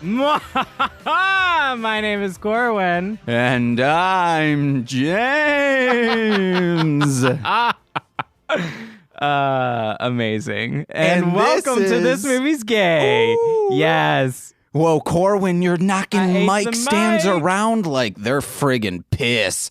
My name is Corwin. And I'm James. Amazing. And welcome this to This is- Movie's Gay. Ooh. Yes. Whoa, Corwin, you're I knocking ate mic the stands mic. around like they're friggin' piss.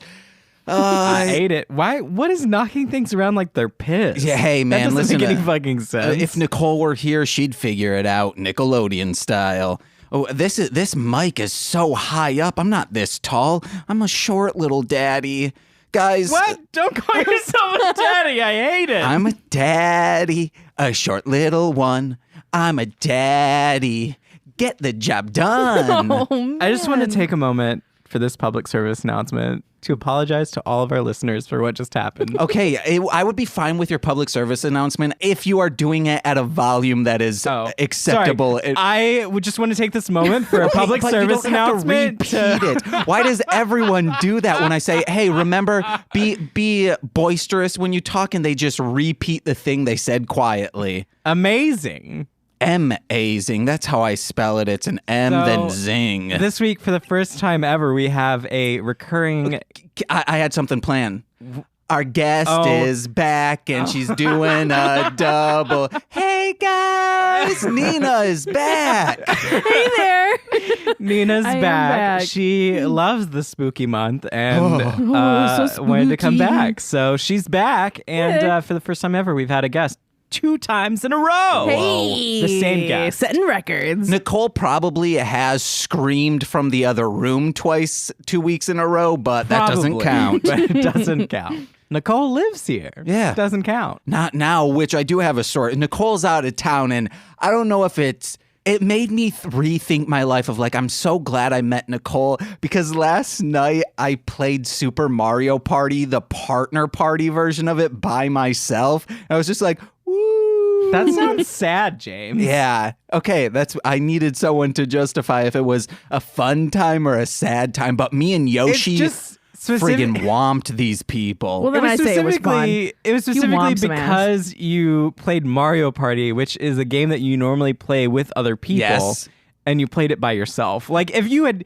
I ate it. Why? What is knocking things around like they're pissed? Yeah, hey, man, that doesn't listen make any to- fucking sense. If Nicole were here, she'd figure it out Nickelodeon style. Oh, this mic is so high up. I'm not this tall. I'm a short little daddy. Guys, What? Don't call yourself a daddy. I hate it. I'm a daddy, a short little one. I'm a daddy. Get the job done. I just want to take a moment for this public service announcement to apologize to all of our listeners for what just happened. Okay, I would be fine with your public service announcement if you are doing it at a volume that is acceptable. Sorry. I would just want to take this moment for a public but service you don't announcement. have to repeat it. Why does everyone do that when I say, "Hey, remember, be boisterous when you talk," and they just repeat the thing they said quietly? Amazing. Amazing. That's how I spell it. It's an M, then zing. This week, for the first time ever, we have a recurring... I had something planned. Our guest is back, and she's doing a double. Hey, guys! Nina is back. Hey there. Nina's I am back. back. She loves the spooky month and so wanted to come spooky. back. So she's back, and for the first time ever, we've had a guest 2 times in a row. Hey. The same guest. Setting records. Nicole probably has screamed from the other room 2 weeks in a row, but that doesn't Probably, count. But it doesn't count. Nicole lives here. Yeah. Doesn't count. Not now, which I do have a story. Nicole's out of town, and I don't know if it made me rethink my life of like, I'm so glad I met Nicole because last night I played Super Mario Party, the partner party version of it by myself. I was just like, woo. That sounds sad, James. Yeah. Okay. I needed someone to justify if it was a fun time or a sad time. But me and Yoshi just friggin' womped these people. Well, then I say it was fun. It was You specifically womp some ass. because you played Mario Party, which is a game that you normally play with other people. Yes. And you played it by yourself. Like if you had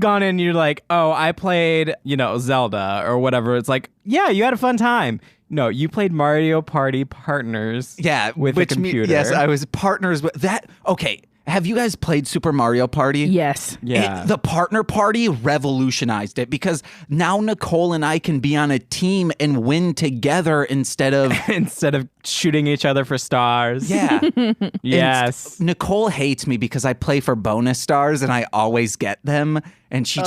gone in and you're like, oh, I played, Zelda or whatever, it's like, yeah, you had a fun time. No, you played Mario Party Partners. Yeah, with a computer. Yes, I was partners with that. Okay, have you guys played Super Mario Party? Yes. Yeah. The partner party revolutionized it because now Nicole and I can be on a team and win together instead of shooting each other for stars. yeah. Yes. And Nicole hates me because I play for bonus stars and I always get them, and she's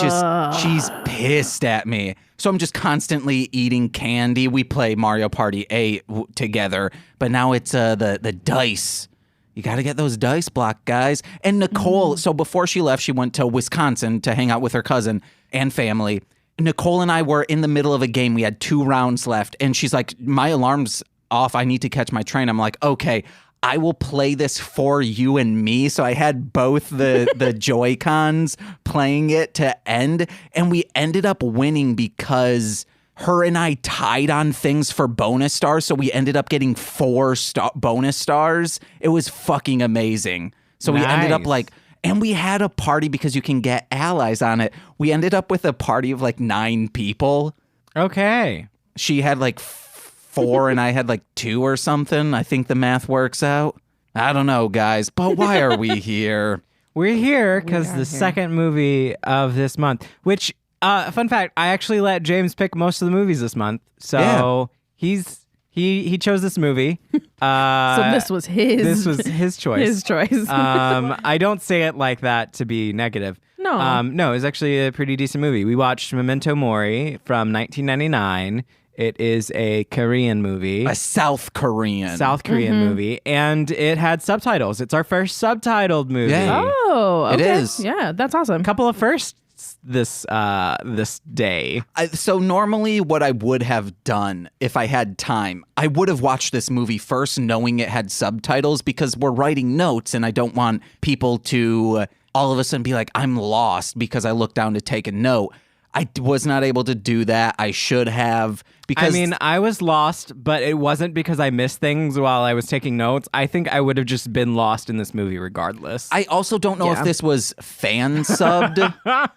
pissed at me. So I'm just constantly eating candy. We play Mario Party 8 together, but now it's the dice. You got to get those dice block, guys. And Nicole, so before she left, she went to Wisconsin to hang out with her cousin and family. Nicole and I were in the middle of a game. We had 2 rounds left, and she's like, my alarm's off. I need to catch my train. I'm like, okay, I will play this for you and me. So I had both the Joy-Cons playing it to end, and we ended up winning because her and I tied on things for bonus stars, so we ended up getting 4 bonus stars. It was fucking amazing. So we ended up Nice. and we had a party because you can get allies on it. We ended up with a party of like 9 people. Okay. She had like 4 and I had like 2 or something. I think the math works out. I don't know, guys, but why are we here? We're here because the second movie of this month, which, fun fact, I actually let James pick most of the movies this month. So he chose this movie. So this was his. This was his choice. His choice. I don't say it like that to be negative. No. No, it was actually a pretty decent movie. We watched Memento Mori from 1999. It is a Korean movie. A South Korean. Movie, and it had subtitles. It's our first subtitled movie. Yeah. Oh, It okay. is. Yeah, that's awesome. Couple of firsts this day. So normally what I would have done if I had time, I would have watched this movie first knowing it had subtitles because we're writing notes and I don't want people to all of a sudden be like, I'm lost because I looked down to take a note. I was not able to do that. I should have Because I mean, I was lost, but it wasn't because I missed things while I was taking notes. I think I would have just been lost in this movie regardless. I also don't know if this was fan subbed.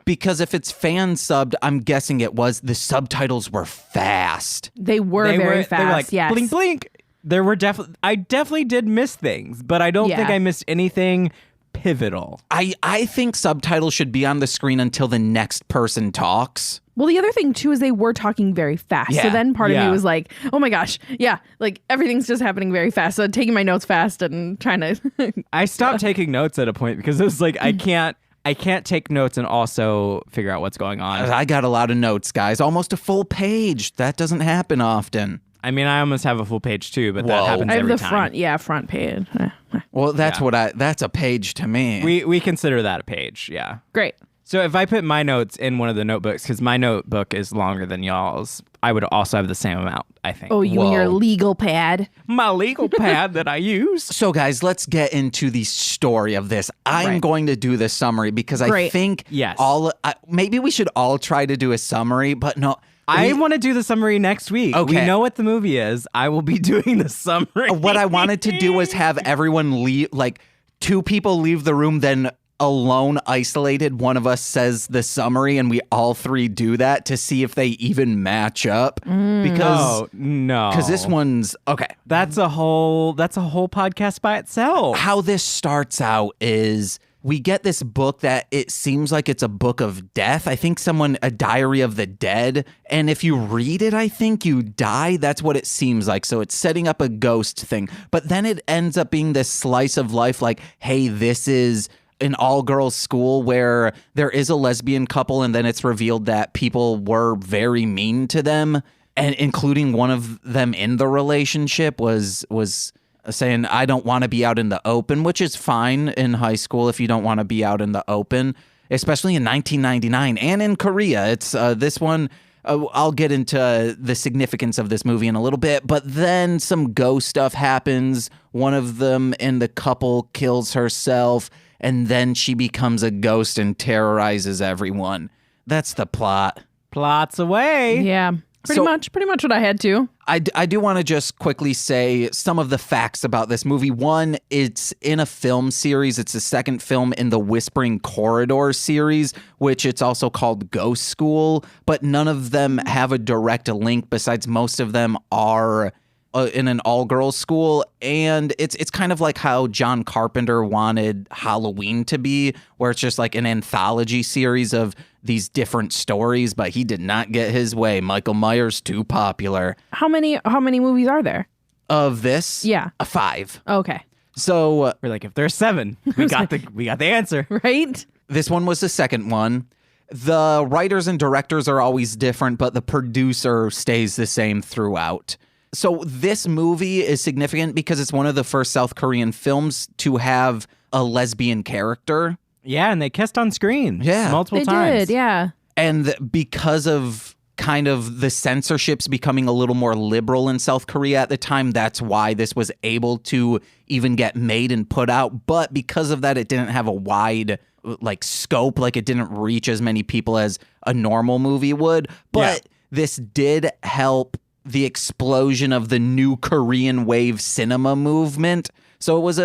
Because if it's fan subbed, I'm guessing it was. The subtitles were fast. They were very fast. They were like, yes. blink, blink. There were I definitely did miss things, but I don't think I missed anything pivotal. I think subtitles should be on the screen until the next person talks. Well, the other thing, too, is they were talking very fast. Yeah. So then part of Yeah. me was like, oh my gosh, yeah, like everything's just happening very fast. So taking my notes fast and trying to... I stopped taking notes at a point because it was like, I can't take notes and also figure out what's going on. I got a lot of notes, guys. Almost a full page. That doesn't happen often. I mean, I almost have a full page too, but Whoa. that happens I have every the time. front page. Well, that's that's a page to me. We consider that a page, yeah. Great. So if I put my notes in one of the notebooks, because my notebook is longer than y'all's, I would also have the same amount, I think. Oh, you and your Whoa. legal pad. My legal pad that I use. So, guys, let's get into the story of this. I'm Right. going to do the summary because I Great. think Yes. maybe we should all try to do a summary, but no. I want to do the summary next week. Okay. We know what the movie is. I will be doing the summary. What I wanted to do was have everyone leave, like 2 people leave the room, then alone, isolated, one of us says the summary, and we all 3 do that to see if they even match up. Because Oh, no. this one's okay. That's a whole podcast by itself. How this starts out is we get this book that it seems like it's a book of death. I think a diary of the dead. And if you read it, I think you die. That's what it seems like. So it's setting up a ghost thing. But then it ends up being this slice of life like, hey, this is an all-girls school where there is a lesbian couple, and then it's revealed that people were very mean to them, and including one of them in the relationship was saying, I don't want to be out in the open, which is fine in high school if you don't want to be out in the open, especially in 1999 and in Korea. It's this one. I'll get into the significance of this movie in a little bit, but then some ghost stuff happens. One of them in the couple kills herself, and then she becomes a ghost and terrorizes everyone. That's the plot. Plots away. Yeah. Pretty much what I had to. I do want to just quickly say some of the facts about this movie. One, it's in a film series. It's the second film in the Whispering Corridor series, which it's also called Ghost School, but none of them have a direct link besides most of them are in an all-girls school. And it's kind of like how John Carpenter wanted Halloween to be, where it's just like an anthology series of these different stories, but he did not get his way. Michael Myers, too popular. How many movies are there? Of this? Yeah. A 5. Okay. So We're like, if there's 7, we got the answer. Right? this one was the second one. The writers and directors are always different, but the producer stays the same throughout. So this movie is significant because it's one of the first South Korean films to have a lesbian character. Yeah, and they kissed on screen. Yeah. Multiple They times. did, yeah. And because of kind of the censorships becoming a little more liberal in South Korea at the time, that's why this was able to even get made and put out. But because of that, it didn't have a wide scope, like it didn't reach as many people as a normal movie would. But this did help the explosion of the new Korean wave cinema movement. So it was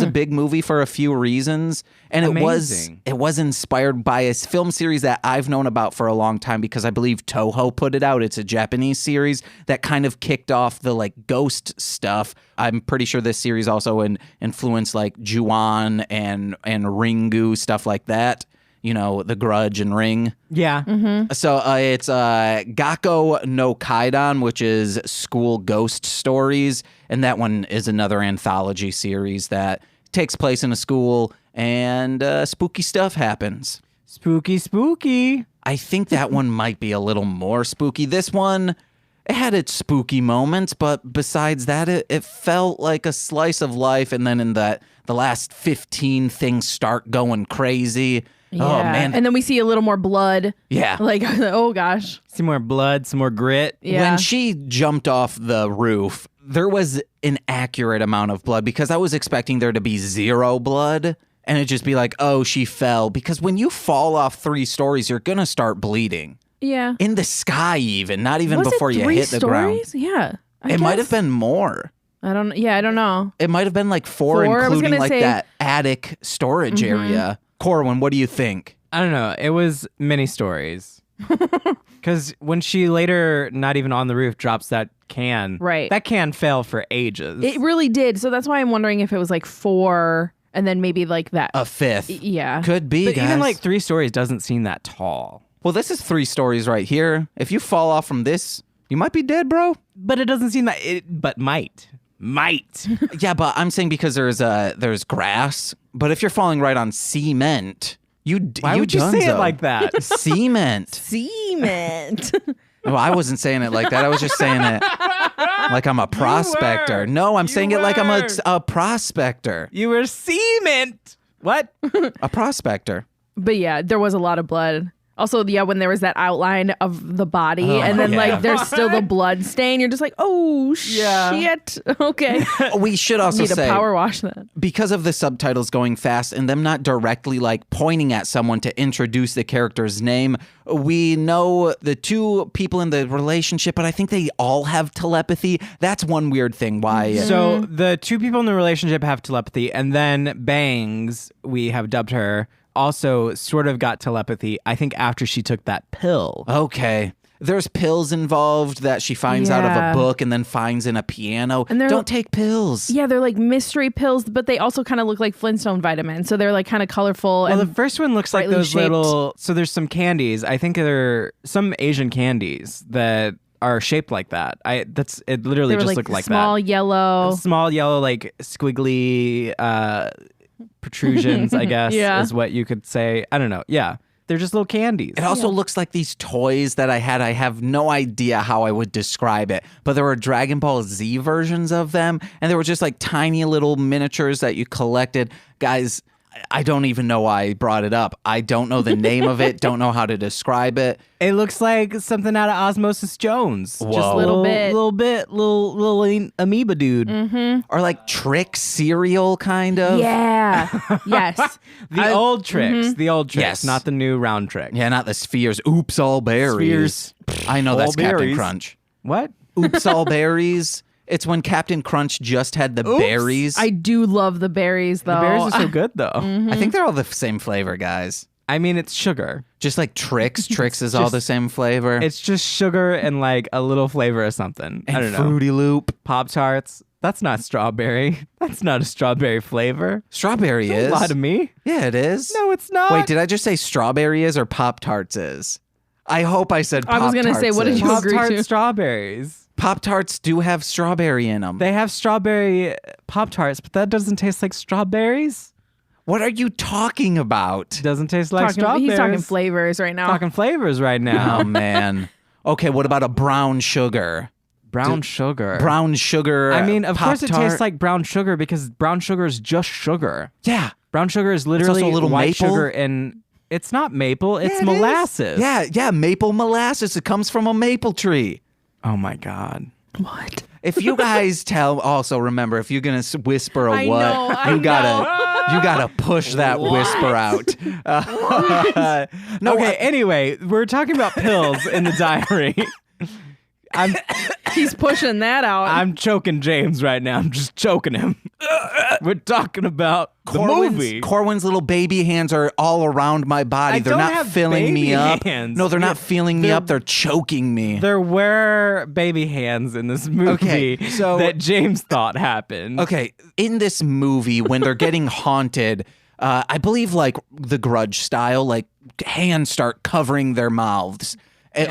a big movie for a few reasons, and Amazing. it was inspired by a film series that I've known about for a long time because I believe Toho put it out. It's a Japanese series that kind of kicked off the ghost stuff. I'm pretty sure this series also influenced Ju-on and Ringu, stuff like that. You know, The Grudge and Ring. Yeah. Mm-hmm. So it's Gakko no Kaidan, which is school ghost stories. And that one is another anthology series that takes place in a school and spooky stuff happens. Spooky, spooky. I think that one might be a little more spooky. This one, it had its spooky moments, but besides that, it felt like a slice of life. And then in the last 15, things start going crazy. Yeah. Oh, man. And then we see a little more blood. Yeah. Oh gosh. Some more blood, some more grit. Yeah. When she jumped off the roof, there was an accurate amount of blood because I was expecting there to be 0 blood and it'd just be like, oh, she fell. Because when you fall off 3 stories, you're going to start bleeding. Yeah. In the sky, even. Not even Was before it you 3 hit the ground. stories? Yeah. It might have been more. I don't know. It might have been like 4, I was including gonna like say- that attic storage area. Corwin, what do you think? I don't know. It was mini stories. Because when she later, not even on the roof, drops that can, Right. that can fail for ages. It really did. So that's why I'm wondering if it was like 4 and then maybe like that. A 5th. Yeah. Could be, but guys. even like 3 stories doesn't seem that tall. Well, this is 3 stories right here. If you fall off from this, you might be dead, bro. But it doesn't seem that but might. Yeah, but I'm saying because there's grass. But if you're falling right on cement, Why would you say it like that? Cement. Cement. Well, I wasn't saying it like that. I was just saying it like I'm a prospector. No, I'm saying it like I'm a prospector. You were cement. What? A prospector. But yeah, there was a lot of blood. Also, yeah, when there was that outline of the body and then like there's still the blood stain, you're just like, oh shit. Okay. We should also Need to say, power wash that. because of the subtitles going fast and them not directly like pointing at someone to introduce the character's name, we know the 2 people in the relationship, but I think they all have telepathy. That's one weird thing. Why? So the 2 people in the relationship have telepathy, and then Bangs, we have dubbed her, also sort of got telepathy, I think, after she took that pill. Okay. There's pills involved that she finds out of Yeah. a book and then finds in a piano. And they're- Don't take pills. Yeah, they're like mystery pills, but they also kind of look like Flintstone vitamins. So they're like kind of colorful. Well, and the first one looks like brightly those shaped. little. So there's some candies. I think they're some Asian candies that are shaped like that. It literally they were just like looked like small that. yellow. Small yellow, like squiggly protrusions, I guess, Yeah. is what you could say. I don't know. Yeah. They're just little candies. It also looks like these toys that I had. I have no idea how I would describe it, but there were Dragon Ball Z versions of them, and they were just like tiny little miniatures that you collected. Guys, I don't even know why I brought it up. I don't know the name of it, don't know how to describe it. It looks like something out of Osmosis Jones. Whoa. Just a little bit. little amoeba dude. Or like trick cereal, kind of. Yeah. Yes. The old tricks. The old tricks, Yes. not the new round trick. Yeah, not the spheres. Oops, all berries. Spheres. I know All that's Captain berries. Crunch. What? Oops, all berries. It's when Captain Crunch just had the berries. I do love the berries though. The berries are so good, though. I think they're all the same flavor, guys. I mean, it's sugar. Just like Trix. Trix is all the same flavor. It's just sugar and like a little flavor of something. and I don't know. Fruity Loop. Pop-Tarts. That's not strawberry. That's not a strawberry flavor. Strawberry Don't is. lie to me. Yeah, it is. No, it's not. Wait, did I just say strawberry is or Pop-Tarts is? I hope I said I Pop-Tarts was gonna say, what did is. you agree Pop-Tart to? strawberries. Pop-Tarts do have strawberry in them. They have strawberry Pop-Tarts, but that doesn't taste like strawberries. What are you talking about? Doesn't taste like strawberries. He's talking flavors right now. Talking flavors right now. Oh, man. Okay, what about a brown sugar? Brown sugar. Brown sugar. I mean, of course it Pop-Tart? tastes like brown sugar because brown sugar is just sugar. Yeah. Brown sugar is literally also a little white maple. sugar, and it's not maple, it's Yeah, it is. molasses. Yeah, maple molasses. It comes from a maple tree. Oh my God. What? If you guys tell, also remember, if you're gonna whisper a I what, know, I you gotta push that whisper out. No, Okay, anyway, we're talking about pills in the diary. He's pushing that out. I'm choking James right now. I'm just choking him. We're talking about the movie. Corwin's little baby hands are all around my body. I They're don't not have filling me baby up. hands. No, they're not Yeah, filling me they're- up. They're choking me. There were baby hands in this movie Okay, so- that James thought happened. Okay, in this movie, when they're getting haunted, I believe like the Grudge style, like hands start covering their mouths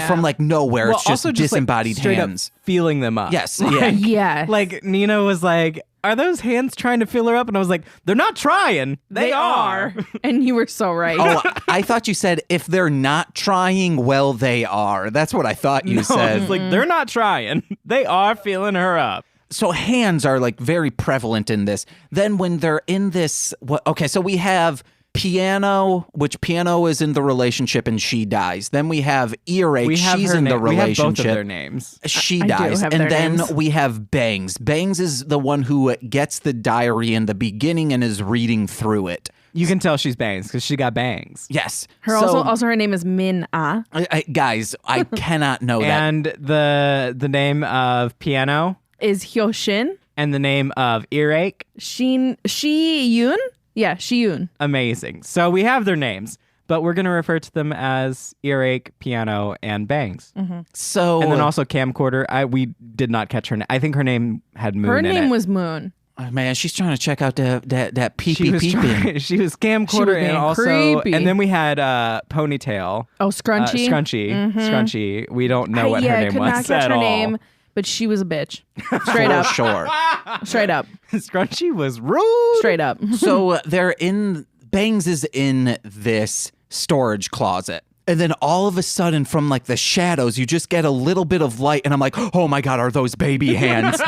from like nowhere. Well, it's just also just disembodied like, straight hands. up feeling them up. Yes, Like, yeah. Yes. Like Nina was like, "Are those hands trying to feel her up?" And I was like, "They're not trying. They are." And you were so right. Oh, I thought you said if they're not trying, well, they are. That's what I thought you No, said. it's like they're not trying. They are feeling her up. So hands are like very prevalent in this. Then when they're in this, okay, so we have Piano, which Piano is in the relationship and she dies. Then we have Earache, We have she's her in the name. We have both of relationship. their names. She I do dies. have And their then names. we have Bangs. Bangs is the one who gets the diary in the beginning and is reading through it. You can tell she's bangs because she got bangs. Yes. Also her name is Min Ah. Guys, I cannot know that. And the name of piano Is Hyoshin. and the name of earache. Shi-Yoon? Yeah, Shi-Yoon. Amazing. So we have their names, but we're going to refer to them as earache, piano, and bangs. So And then also camcorder. We did not catch her name. I think her name had Moon Her in name it. was Moon. oh, man, she's trying to check out that pee She was, peeping. she was camcorder She was and being also, creepy. and then we had Ponytail. Oh, Scrunchy. Scrunchy. We don't know what her name could was not catch at her all. name, but she was a bitch. Straight up. Sure. Straight up. Scrunchy was rude. Straight up. So Bangs is in this storage closet. And then all of a sudden, from like the shadows, you just get a little bit of light. And I'm like, oh my God, are those baby hands?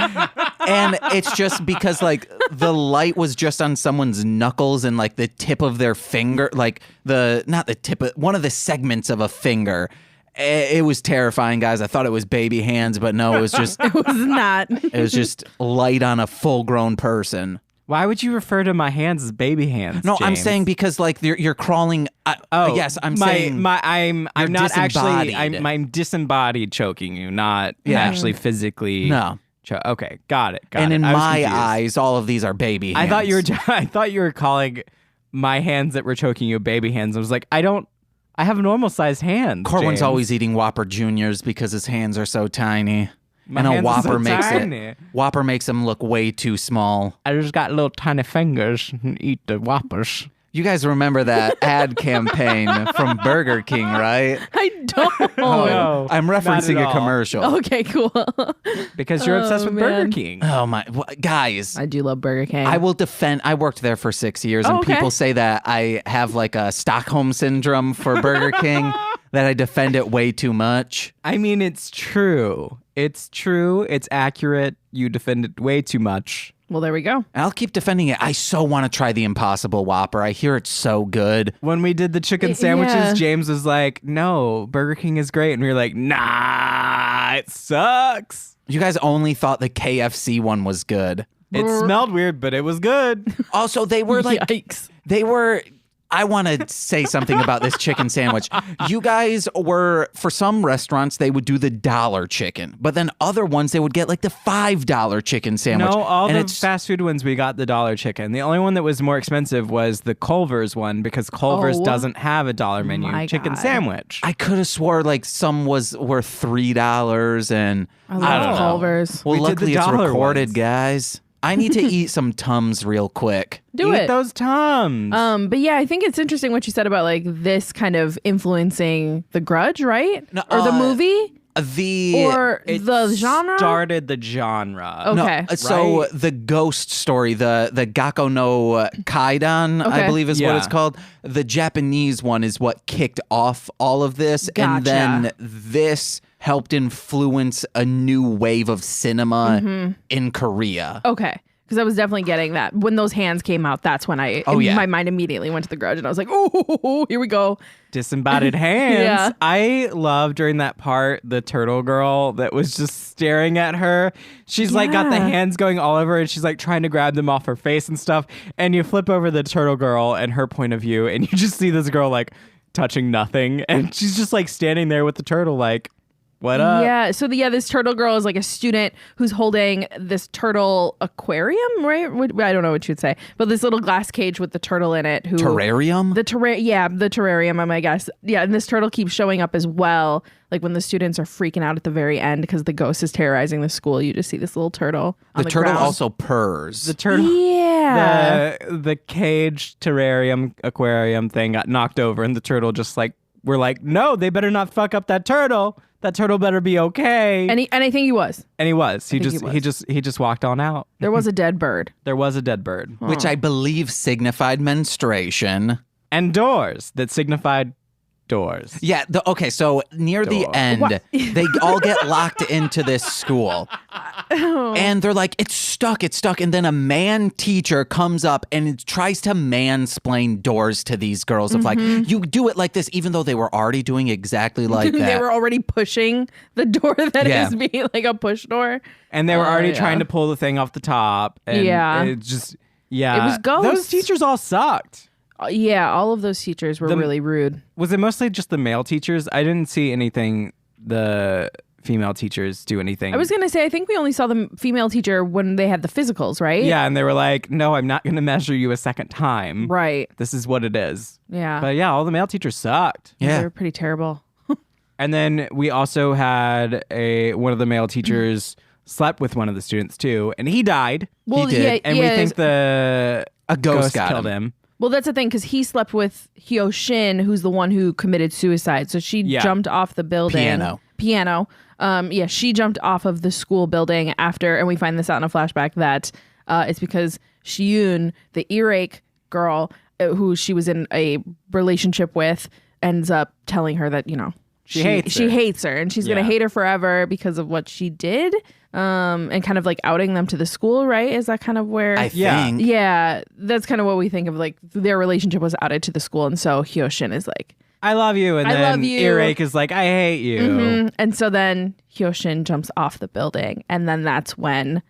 And it's just because like the light was just on someone's knuckles and like the tip of their finger, like not the tip, but one of the segments of a finger. It was terrifying, guys. I thought it was baby hands, but no, it was just It was not. it was just light on a full-grown person. Why would you refer to my hands as baby hands? No, I'm James? saying because like you're crawling. Yes, I'm saying I'm not actually. disembodied. I'm disembodied choking you, not actually physically. No. Okay, got it. And it. in I was my confused. eyes, all of these are baby hands. I thought you were calling my hands that were choking you baby hands. I was like, I have normal sized hands. Corwin's James. always eating Whopper Juniors because his hands are so tiny. My and a hands are so Whopper tiny. Whopper makes him look way too small. I just got little tiny fingers and eat the Whoppers. You guys remember that ad campaign from Burger King, right? I don't. No, I'm referencing not at a all. commercial. Okay, cool. Because you're obsessed with Burger man. King. Oh my, guys. I do love Burger King. I will defend. I worked there for 6 years, and okay. people say that I have like a Stockholm syndrome for Burger King, that I defend it way too much. I mean, it's true. It's true. It's accurate. You defend it way too much. Well, there we go. And I'll keep defending it. I so want to try the Impossible Whopper. I hear it's so good. When we did the chicken sandwiches, yeah. James was like, no, Burger King is great. And we were like, nah, it sucks. You guys only thought the KFC one was good. It smelled weird, but it was good. Also, they were like, Yikes. I want to say something about this chicken sandwich. You guys were, for some restaurants, they would do the $1 chicken, but then other ones, they would get like the $5 chicken sandwich. No, all and the fast food ones, we got the $1 chicken. The only one that was more expensive was the Culver's one because Culver's Oh. doesn't have a $1 menu My chicken God. sandwich. I could have swore like some were $3 and I love don't know. Culver's. Well, We did luckily the it's dollar recorded, ones. guys. I need to eat some Tums real quick. Do Eat it. those Tums. But yeah, I think it's interesting what you said about like this kind of influencing The Grudge, right? No, or the movie? Or It the genre? started the genre. Okay. So Right. the ghost story, the Gakko no Kaidan, I Okay. believe is what Yeah. it's called. The Japanese one is what kicked off all of this. Gotcha. And then this helped influence a new wave of cinema in Korea. Okay. Because I was definitely getting that. When those hands came out, that's when my mind immediately went to The Grudge. And I was like, oh, here we go. Disembodied hands. Yeah. I love during that part the turtle girl that was just staring at her. She's like got the Yeah. hands going all over and she's like trying to grab them off her face and stuff. And you flip over the turtle girl and her point of view and you just see this girl like touching nothing. And she's just like standing there with the turtle like, what up? Yeah. So this turtle girl is like a student who's holding this turtle aquarium, right? I don't know what you'd say, but this little glass cage with the turtle in it. Terrarium? The terrarium, I guess. Yeah, and this turtle keeps showing up as well. Like when the students are freaking out at the very end because the ghost is terrorizing the school, you just see this little turtle. On the turtle ground. also purrs. The turtle. Yeah. The cage terrarium aquarium thing got knocked over and the turtle just like, we're like, no, they better not fuck up that turtle. That turtle better be okay. And I think he was. And he was. He think he just walked on out. There was a dead bird. There was a dead bird. which I believe signified menstruation. And doors that signified doors. Yeah. Okay. So near the Door. end, they all get locked into this school, and they're like, "It's stuck. It's stuck." And then a man teacher comes up and tries to mansplain doors to these girls. Of like, you do it like this, even though they were already doing exactly like that. They were already pushing the door that Yeah. is being like a push door. And they were already yeah. trying to pull the thing off the top. And Yeah. It just, yeah. It was ghosts. Those teachers all sucked. Yeah, all of those teachers were really rude. Was it mostly just the male teachers? I didn't see anything the female teachers do anything. I was going to say, I think we only saw the female teacher when they had the physicals, right? Yeah, and they were like, no, I'm not going to measure you a second time. Right. This is what it is. Yeah. But yeah, all the male teachers sucked. They Yeah. were pretty terrible. And then we also had one of the male teachers slept with one of the students too, and he died. Well, He did. yeah, And yeah, we think a ghost got killed him. Well, that's the thing, because he slept with Hyo Shin, who's the one who committed suicide. So she jumped off the building. Piano. Yeah, she jumped off of the school building after, and we find this out in a flashback, that it's because Shiyun, the earache girl, who she was in a relationship with, ends up telling her that, she hates her, and she's going to hate her forever because of what she did. And kind of like outing them to the school, right? Is that kind of where? I think. Yeah, that's kind of what we think of. Like their relationship was outed to the school, and so Hyoshin is like, I love you. And I then love you. Earache is like, I hate you. mm-hmm. And so then Hyoshin jumps off the building, and then that's when,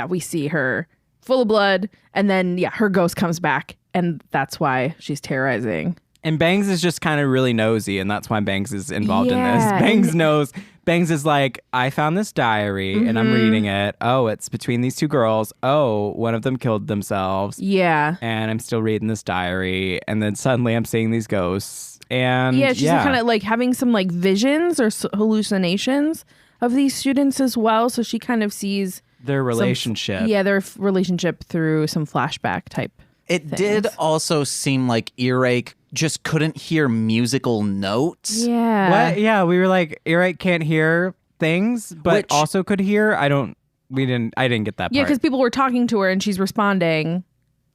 we see her full of blood, and then her ghost comes back, and that's why she's terrorizing. And Bangs is just kind of really nosy, and that's why Bangs is involved in this. Yeah. Bangs knows. Bangs is like, I found this diary, and I'm reading it. Oh, it's between these two girls. Oh, one of them killed themselves. Yeah. And I'm still reading this diary. And then suddenly I'm seeing these ghosts. And she's kind of like having some like visions or hallucinations of these students as well. So she kind of sees their relationship. their relationship through some flashback type. It did also seem like Earache just couldn't hear musical notes. Yeah. What? Yeah, we were like, Earache can't hear things, but Which- also could hear. I didn't get that Yeah, part. because people were talking to her and she's responding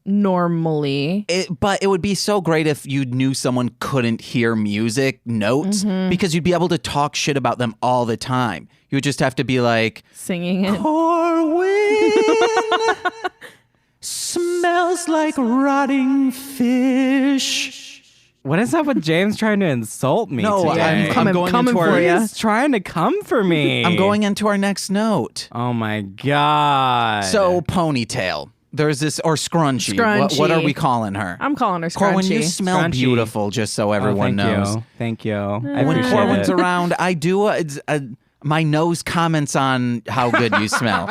normally. But it would be so great if you knew someone couldn't hear music notes because you'd be able to talk shit about them all the time. You would just have to be like, Singing it. Corwin smells like rotting fish. What is up with James trying to insult me No, today? I'm going coming into for our, ya. He's trying to come for me. I'm going into our next note. Oh my God. So ponytail. There's this, or scrunchy. What are we calling her? I'm calling her Scrunchy. Corwin, you smell Scrunchy. beautiful, just so everyone knows. Thank you. I When appreciate Corwin's it. around, I do my nose comments on how good you smell.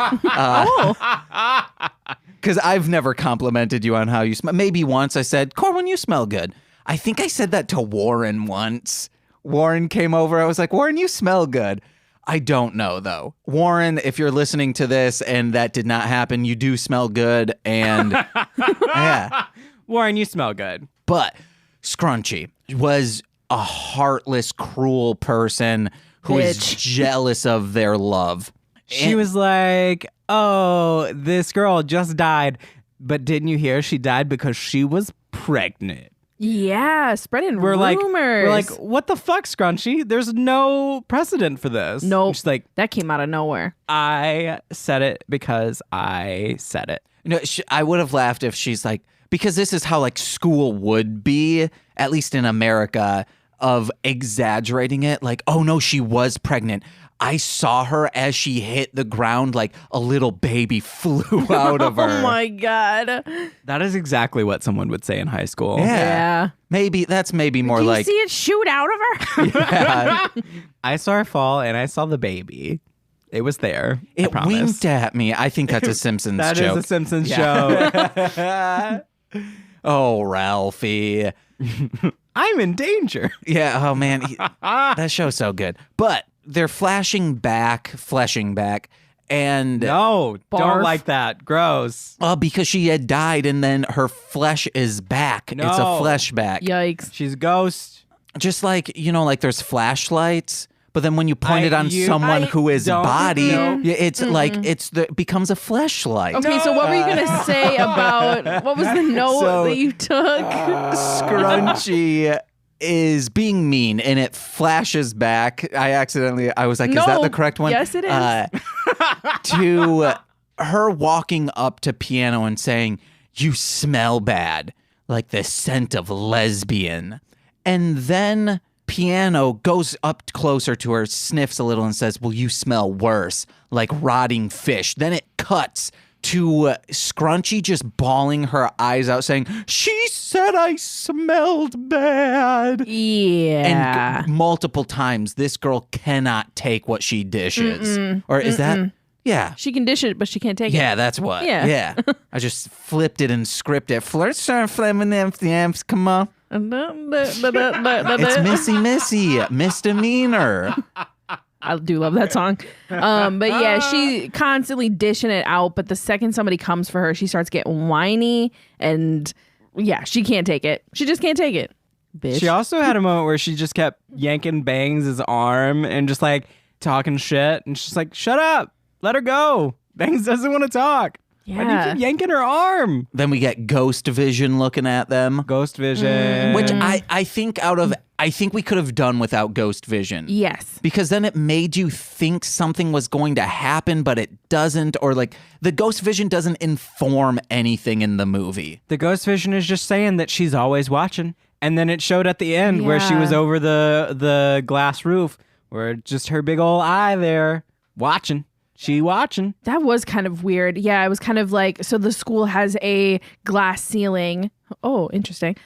Because I've never complimented you on how you smell. Maybe once I said, Corwin, you smell good. I think I said that to Warren once. Warren came over. I was like, Warren, you smell good. I don't know, though. Warren, if you're listening to this and that did not happen, you do smell good. And yeah. Warren, you smell good. But Scrunchy was a heartless, cruel person who is jealous of their love. She was like, oh, this girl just died. But didn't you hear she died because she was pregnant? Yeah, spreading We're rumors. like, what the fuck, Scrunchy? There's no precedent for this. Nope. She's like, that came out of nowhere. I said it because I said it. No, I would have laughed if she's like, because this is how like school would be, at least in America, of exaggerating it. Like, oh no, she was pregnant. I saw her as she hit the ground, like a little baby flew out of her. Oh my God. That is exactly what someone would say in high school. Yeah. Maybe that's maybe more Do you like see it shoot out of her? yeah, I saw her fall and I saw the baby. It was there. I it promise. winked at me. I think that's a Simpsons That joke. is a Simpsons show. Oh, Ralphie. I'm in danger. Yeah. Oh man, that show's so good. But they're flashing back, and No, Barf. don't like that. Gross. because she had died, and then her flesh is back. It's a No. flashback. Yikes. She's a ghost. Just like like there's flashlights, but then when you point it on someone who is don't body, know. it's like it becomes a flashlight. Okay, so what were you going to say about, what was the note So- that you took? Scrunchy is being mean, and it flashes back. I was like, is that No. the correct one? Yes, it is. To her walking up to Piano and saying, "You smell bad, like the scent of lesbian." And then Piano goes up closer to her, sniffs a little, and says, "Well, you smell worse, like rotting fish." Then it cuts to Scrunchy just bawling her eyes out saying, "She said I smelled bad." Yeah. And multiple times, this girl cannot take what she dishes. Or is that? Yeah. She can dish it, but she can't take it. Yeah, that's what. Yeah. Yeah. I just flipped it and scripted it. Flirt, start flamming empty amps. Come on. It's Missy, misdemeanor. I do love that song. But yeah, she constantly dishing it out. But the second somebody comes for her, she starts getting whiny. And yeah, she can't take it. She just can't take it. Bitch. She also had a moment where she just kept yanking Bangs' arm and just like talking shit. And she's like, shut up. Let her go. Bangs doesn't want to talk. Why do you keep yanking her arm? Then we get Ghost Vision looking at them. Ghost Vision. Which I think I think we could have done without Ghost Vision. Yes. Because then it made you think something was going to happen, but it doesn't. Or like the Ghost Vision doesn't inform anything in the movie. The Ghost Vision is just saying that she's always watching. And then it showed at the end where she was over the glass roof, where just her big old eye there watching. She watching. That was kind of weird. Yeah, it was kind of like, so the school has a glass ceiling. Oh, interesting.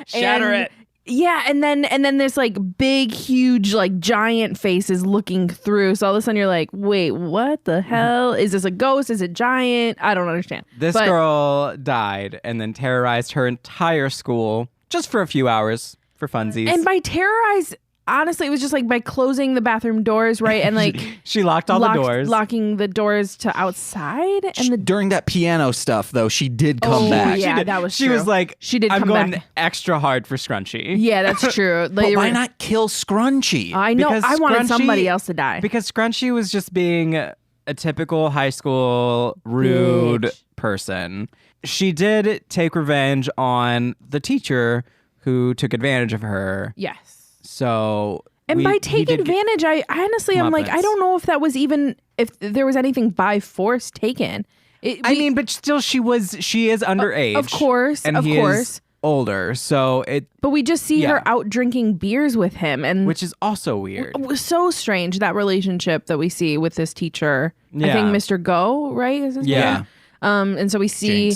Shatter it. Yeah, and then there's like big, huge, like giant faces looking through. So all of a sudden you're like, wait, what the hell? Is this a ghost? Is it giant? I don't understand. This girl died and then terrorized her entire school just for a few hours for funsies. And by terrorize, honestly, it was just like by closing the bathroom doors, right? And like she locked all the doors. Locking the doors to outside. And during that piano stuff, though, she did come back. Yeah, that was true. She was like, she did I'm come going back. extra hard for Scrunchy. Yeah, that's true. But why not kill Scrunchy? I know. Because I wanted Scrunchy- somebody else to die. Because Scrunchy was just being a typical high school rude Bitch. person. She did take revenge on the teacher who took advantage of her. Yes. So And by take advantage, I honestly, I'm like, I don't know if that was even, if there was anything by force taken. But still, she is underage. Of course, and he is older. So But we just see her out drinking beers with him, and which is also weird. It was so strange, that relationship that we see with this teacher. Yeah. I think Mr. Go, right? Is his name? And so we see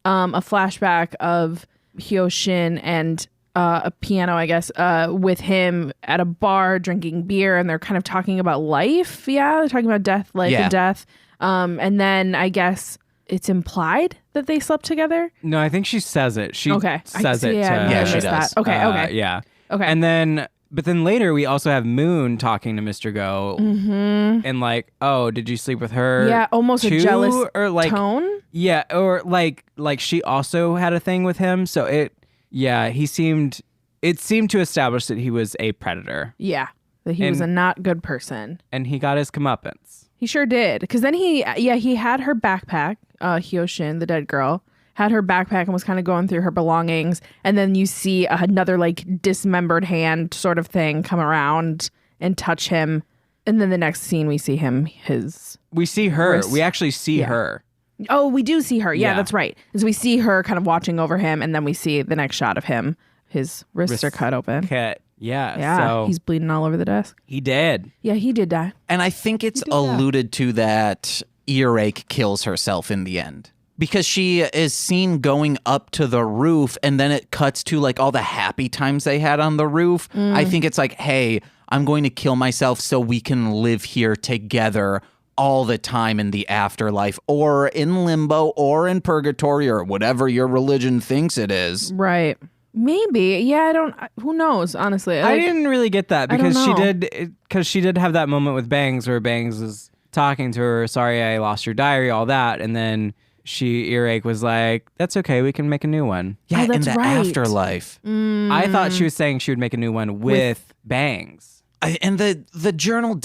a flashback of Hyoshin and a piano, I guess, with him at a bar drinking beer, and they're kind of talking about life. Yeah, they're talking about death, life and death. And then I guess it's implied that they slept together. No, I think she says it. She says it. Yeah, she does. that. Okay. Yeah. Okay. And then, but then later we also have Moon talking to Mr. Go, and like, oh, did you sleep with her? Yeah, almost too? a jealous or like tone. Yeah, or like she also had a thing with him. So it seemed to establish that he was a predator. Yeah, that he was a not good person. And he got his comeuppance. He sure did. Because then he had her backpack, Hyoshin, the dead girl, had her backpack and was kind of going through her belongings. And then you see another like dismembered hand sort of thing come around and touch him. And then the next scene we see him, we see her. wrist. We actually see her. Oh, we do see her. Yeah, Yeah. that's right. As we see her kind of watching over him, and then we see the next shot of him. His wrists are cut open. Cut. Yeah. Yeah, So he's bleeding all over the desk. he did. Yeah, he did die. And I think it's alluded to that Earache kills herself in the end. Because she is seen going up to the roof, and then it cuts to like all the happy times they had on the roof. I think it's like, hey, I'm going to kill myself so we can live here together all the time in the afterlife, or in limbo, or in purgatory, or whatever your religion thinks it is. Right. Maybe. Yeah, who knows, honestly. I didn't really get that because know. she did have that moment with Bangs where Bangs was talking to her, sorry I lost your diary, all that, and then Earache was like, that's okay, we can make a new one. Yeah, in that's the right. afterlife. I thought she was saying she would make a new one with Bangs. And the journal,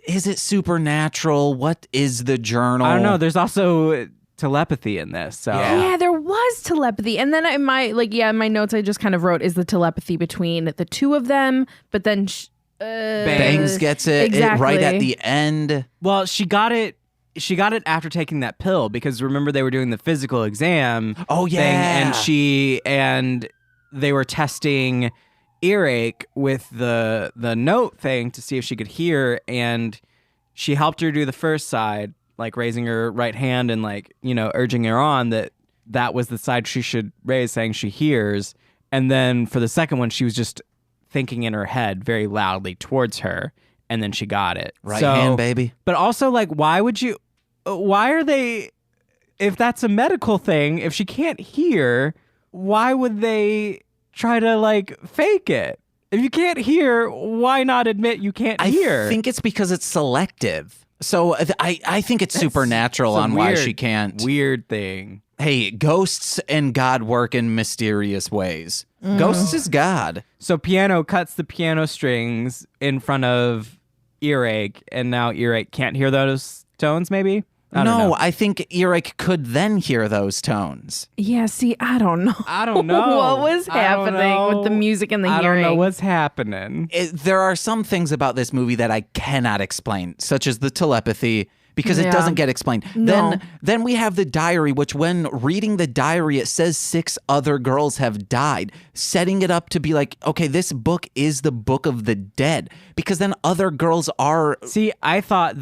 is it supernatural? What is the journal? I don't know. There's also telepathy in this. So Yeah, there was telepathy. And then in my notes I just kind of wrote, is the telepathy between the two of them, but then Bangs gets it exactly. right at the end. Well, she got it after taking that pill, because remember they were doing the physical exam. Oh, yeah. Thing, and they were testing Earache with the note thing to see if she could hear, and she helped her do the first side. like raising her right hand and like, urging her on, that was the side she should raise, saying she hears. And then for the second one, she was just thinking in her head very loudly towards her, and then she got it. Right hand, baby. But also, like, why are they, if that's a medical thing, if she can't hear, why would they try to, like, fake it? If you can't hear, why not admit you can't hear? I think it's because it's selective. So I think it's supernatural on why she can't. Weird thing. Hey, ghosts and God work in mysterious ways. Ghosts is God. So Piano cuts the piano strings in front of Earache, and now Earache can't hear those tones, maybe? I don't know. I think Earache could then hear those tones. Yeah, see, I don't know. I don't know. What was happening with the music and the hearing? I don't know what's happening. There are some things about this movie that I cannot explain, such as the telepathy, because it doesn't get explained. No. Then we have the diary, which when reading the diary, it says 6 other girls have died, setting it up to be like, okay, this book is the book of the dead, because then other girls are... See, I thought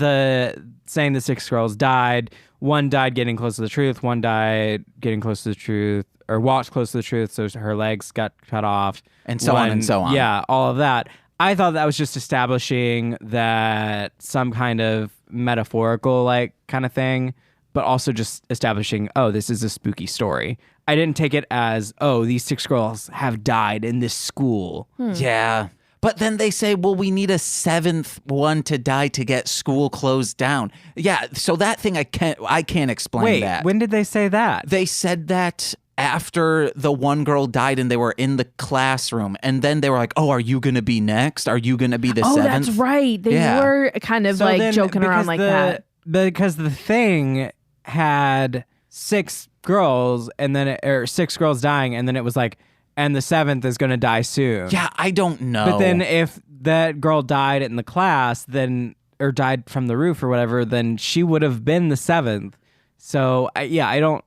saying the 6 girls died, one died getting close to the truth, one died getting close to the truth, or walked close to the truth, so her legs got cut off. And so on and so on. Yeah, all of that. I thought that was just establishing that some kind of metaphorical like kind of thing, but also just establishing, oh, this is a spooky story. I didn't take it as, oh, these 6 girls have died in this school. Yeah. But then they say, well, we need a 7th one to die to get school closed down. Yeah, so that thing I can't explain that. Wait, when did they say that? They said that after the one girl died and they were in the classroom, and then they were like, oh, are you going to be next? Are you going to be the 7th? Oh, that's right. They were kind of joking around like that. Because the thing had 6 girls and then or 6 girls dying, and then it was like, and the 7th is going to die soon. Yeah, I don't know. But then if that girl died in the class, then or died from the roof or whatever, then she would have been the 7th. So I don't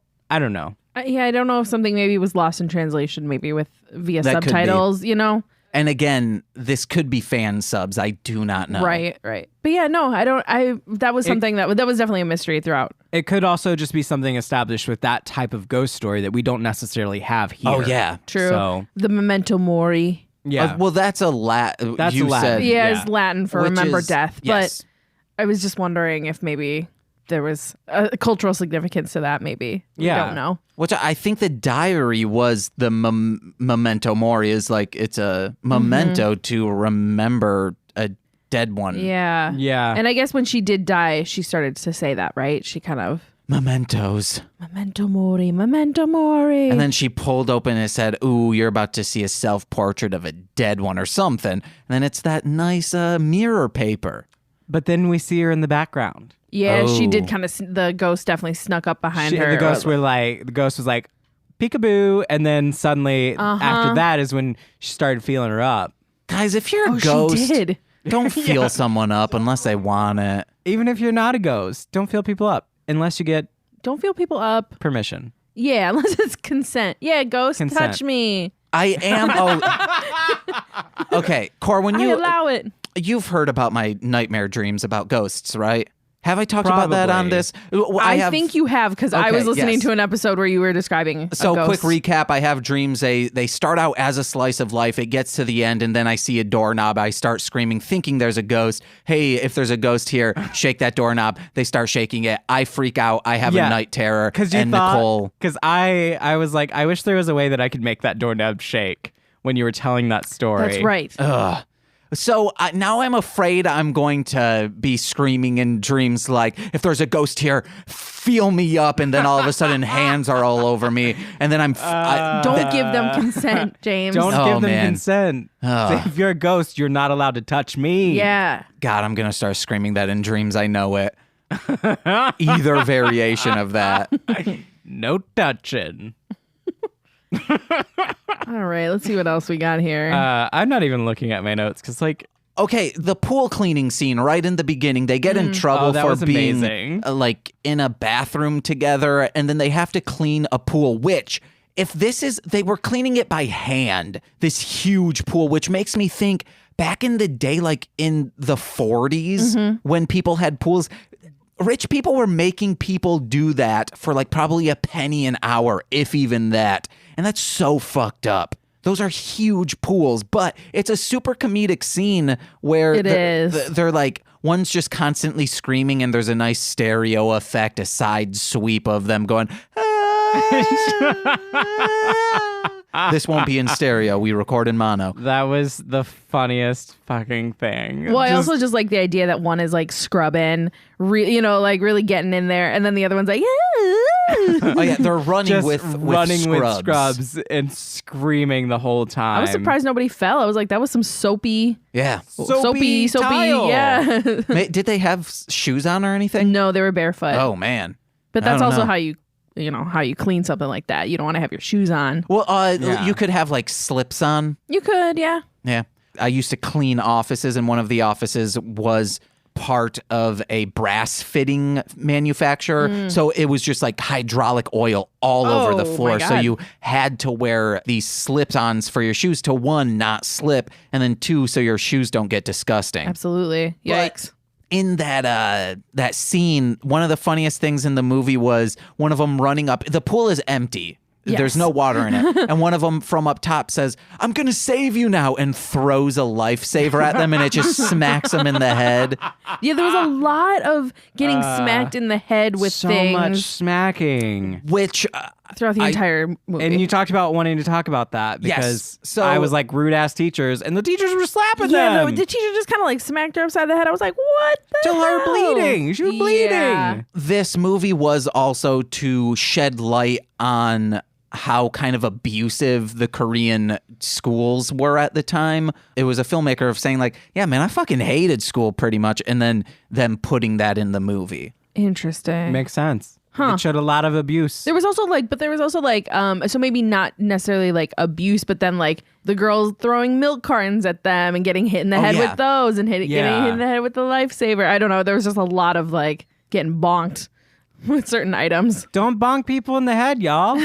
know. I don't know if something maybe was lost in translation, maybe via That subtitles, And again, this could be fan subs. I do not know. Right. But yeah, no, I don't. That was something that was definitely a mystery throughout. It could also just be something established with that type of ghost story that we don't necessarily have here. Oh yeah, true. So, the Memento Mori. Yeah. Well, that's a Latin. That's you Latin. said. Yeah, it's Latin for remember death. Yes. But I was just wondering if maybe there was a cultural significance to that. Maybe. Yeah. We don't know. Which I think the diary was the Memento Mori, is like it's a memento to remember a dead one. Yeah. Yeah. And I guess when she did die, she started to say that, right? She kind of Mementos. Memento Mori, Memento Mori. And then she pulled open and said, ooh, you're about to see a self-portrait of a dead one or something. And then it's that nice mirror paper. But then we see her in the background. Yeah, she did Oh. kind of. The ghost definitely snuck up behind her. The ghost was like, peekaboo, and then suddenly after that is when she started feeling her up. Guys, if you're a She ghost, did. don't feel someone up unless they want it. Even if you're not a ghost, don't feel people up unless you get Don't feel people up. permission. Yeah, unless it's consent. Yeah, ghost, Consent. touch me. I am. Okay, Cor, when I allow it. you've heard about my nightmare dreams about ghosts, right? Have I talked about that on Probably. this? I think you have, because I Okay, was listening yes. to an episode where you were describing a So, quick ghost. recap. I have dreams. They start out as a slice of life. It gets to the end, and then I see a doorknob. I start screaming, thinking there's a ghost. Hey, if there's a ghost here, shake that doorknob. They start shaking it. I freak out. I have a night terror. And Nicole. Because I was like, I wish there was a way that I could make that doorknob shake when you were telling that story. That's right. Ugh. So now I'm afraid I'm going to be screaming in dreams like, if there's a ghost here, feel me up. And then all of a sudden hands are all over me. And then I'm... Don't give them consent, James. Don't Oh, give them man. consent. Ugh. If you're a ghost, you're not allowed to touch me. Yeah. God, I'm going to start screaming that in dreams. I know it. Either variation of that. No touching. All right, let's see what else we got here. I'm not even looking at my notes because, like, Okay, the pool cleaning scene right in the beginning. They get in trouble that for was being amazing. like in a bathroom together, and then they have to clean a pool, which if they were cleaning it by hand, this huge pool, which makes me think back in the day, like in the 40s when people had pools, rich people were making people do that for like probably a penny an hour, if even that. And that's so fucked up. Those are huge pools, but it's a super comedic scene where they're like, one's just constantly screaming and there's a nice stereo effect, a side sweep of them going, This won't be in stereo. We record in mono. That was the funniest fucking thing. Well, I also just like the idea that one is like scrubbing, like really getting in there, and then the other one's like, oh yeah, they're running with scrubs and screaming the whole time. I was surprised nobody fell. I was like, that was some soapy. Yeah, soapy. Yeah. Did they have shoes on or anything? No, they were barefoot. Oh man. But that's also how you clean something like that. You don't want to have your shoes on. Well, you could have like slips on. You could, yeah. Yeah. I used to clean offices, and one of the offices was part of a brass fitting manufacturer. So it was just like hydraulic oil all over the floor. So you had to wear these slip-ons for your shoes to, one, not slip, and then two, so your shoes don't get disgusting. Absolutely. Yikes. But in that scene, one of the funniest things in the movie was one of them running up. The pool is empty. Yes. There's no water in it. And one of them from up top says, "I'm going to save you now," and throws a lifesaver at them, and it just smacks them in the head. Yeah, there was a lot of getting smacked in the head with things. So much smacking. Which... throughout the entire movie. And you talked about wanting to talk about that because I was like rude-ass teachers, and the teachers were slapping them. Yeah, the teacher just kind of like smacked her upside the head. I was like, what the Till hell? her bleeding. She was bleeding. This movie was also to shed light on how kind of abusive the Korean schools were at the time. It was a filmmaker of saying like, yeah, man, I fucking hated school pretty much, and then them putting that in the movie. Interesting. Makes sense. Huh. It showed a lot of abuse. There was also like, so maybe not necessarily like abuse, but then like the girls throwing milk cartons at them and getting hit in the head with those and getting hit in the head with the lifesaver. I don't know. There was just a lot of like getting bonked with certain items. Don't bonk people in the head, y'all.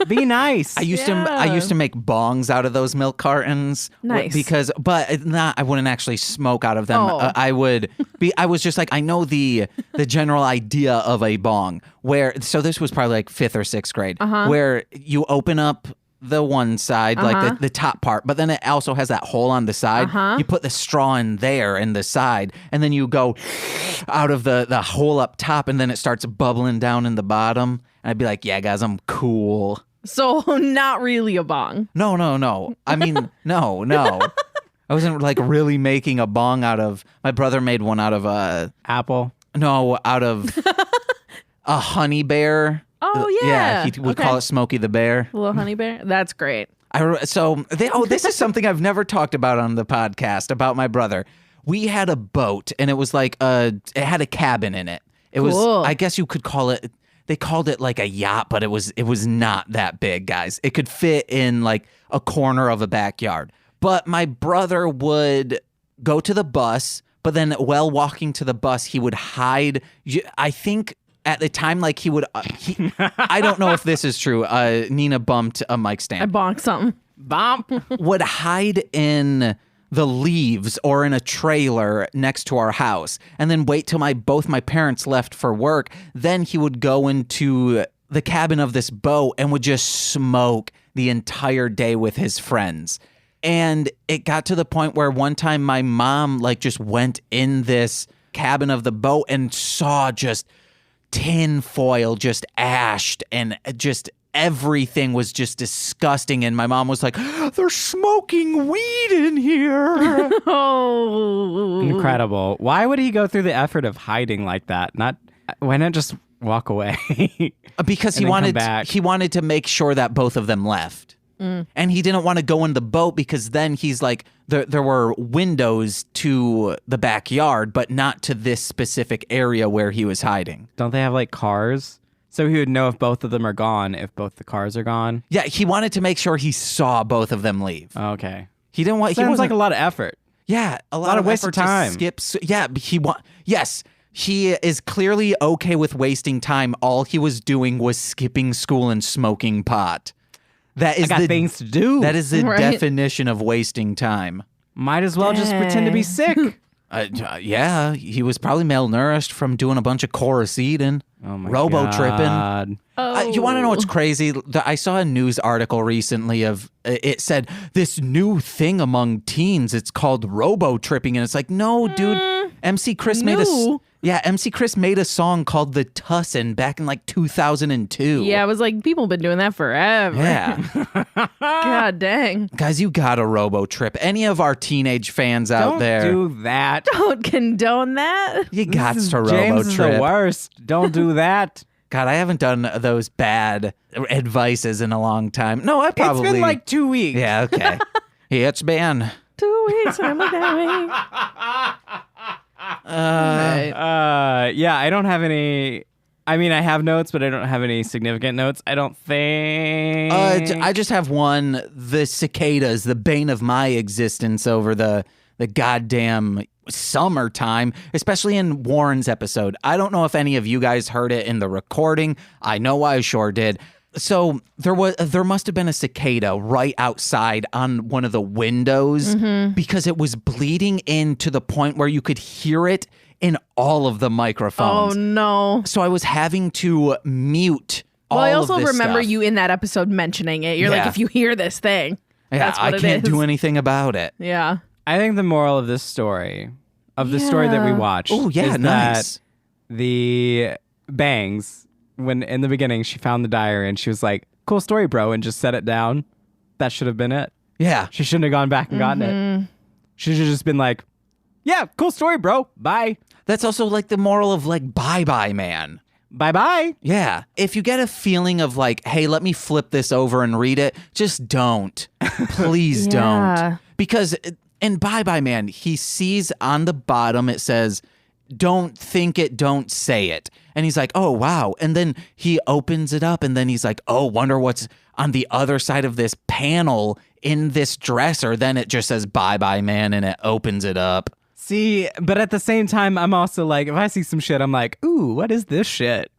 Be nice. I used to make bongs out of those milk cartons. Nice. I wouldn't actually smoke out of them. Oh. I was just like, I know the general idea of a bong so this was probably like 5th or 6th grade, where you open up the one side, like the top part, but then it also has that hole on the side. You put the straw in there in the side, and then you go out of the hole up top, and then it starts bubbling down in the bottom. And I'd be like, yeah, guys, I'm cool. So not really a bong. No. I mean, no. I wasn't like really making a bong out of. My brother made one out of apple. No, out of a honey bear. Oh yeah. Yeah, he would call it Smokey the Bear. A little honey bear. That's great. This is something I've never talked about on the podcast about my brother. We had a boat, and it was like it had a cabin in it. It was, I guess you could call it. They called it like a yacht, but it was not that big, guys. It could fit in like a corner of a backyard. But my brother would go to the bus, but then while walking to the bus, he would hide. I think at the time, like he would, I don't know if this is true. Nina bumped a mic stand. I bonked something. Bump. Would hide in the leaves or in a trailer next to our house, and then wait till both my parents left for work. Then he would go into the cabin of this boat and would just smoke the entire day with his friends. And it got to the point where one time my mom like just went in this cabin of the boat and saw just tin foil just ashed, and just everything was just disgusting. And my mom was like, "They're smoking weed in here." Oh, incredible. Why would he go through the effort of hiding like that? Why not just walk away? Because he wanted to make sure that both of them left. And he didn't want to go in the boat because then he's like, there were windows to the backyard, but not to this specific area where he was hiding. Don't they have like cars? So he would know if both of them are gone, if both the cars are gone? Yeah, he wanted to make sure he saw both of them leave. Okay. He didn't want... Sounds like a lot of effort. Yeah, a lot of waste effort of time. To skip... Yeah, yes, he is clearly okay with wasting time. All he was doing was skipping school and smoking pot. That is things to do. That is the definition of wasting time. Might as well just pretend to be sick. Yeah, he was probably malnourished from doing a bunch of chorus eating, robo-tripping. You want to know what's crazy? I saw a news article recently it said this new thing among teens. It's called robo-tripping, and it's like, no, dude. MC Chris made a song called The Tussin back in like 2002. Yeah, I was like, people have been doing that forever. Yeah. God dang. Guys, you gotta robo-trip. Any of our teenage fans out there. Don't do that. Don't condone that. You got to robo-trip. James is the worst. Don't do that. God, I haven't done those bad advices in a long time. No, I probably... It's been like 2 weeks. Yeah, okay. It's been... 2 weeks, I'm going. Yeah, I don't have any... I mean, I have notes, but I don't have any significant notes, I don't think. I just have one. The cicadas, the bane of my existence over the goddamn summertime, especially in Warren's episode. I don't know if any of you guys heard it in the recording. I know I sure did. So there must have been a cicada right outside on one of the windows because it was bleeding in to the point where you could hear it in all of the microphones. Oh no. So I was having to mute all of this stuff. Well, I also remember you in that episode mentioning it. You're like, if you hear this thing, that's what it is. I can't do anything about it. Yeah. I think the moral of this story, the story that we watched, is that the Bangs, when in the beginning she found the diary and she was like, cool story, bro, and just set it down. That should have been it. Yeah. She shouldn't have gone back and gotten it. She should have just been like, yeah, cool story, bro. Bye. That's also like the moral of like, bye-bye, man. Bye-bye. Yeah. If you get a feeling of like, hey, let me flip this over and read it, just don't. Please don't. Because in Bye-Bye Man, he sees on the bottom, it says, don't think it, don't say it. And he's like, oh, wow. And then he opens it up and then he's like, oh, wonder what's on the other side of this panel in this dresser. Then it just says Bye-Bye Man and it opens it up. See, but at the same time, I'm also like, if I see some shit, I'm like, ooh, what is this shit?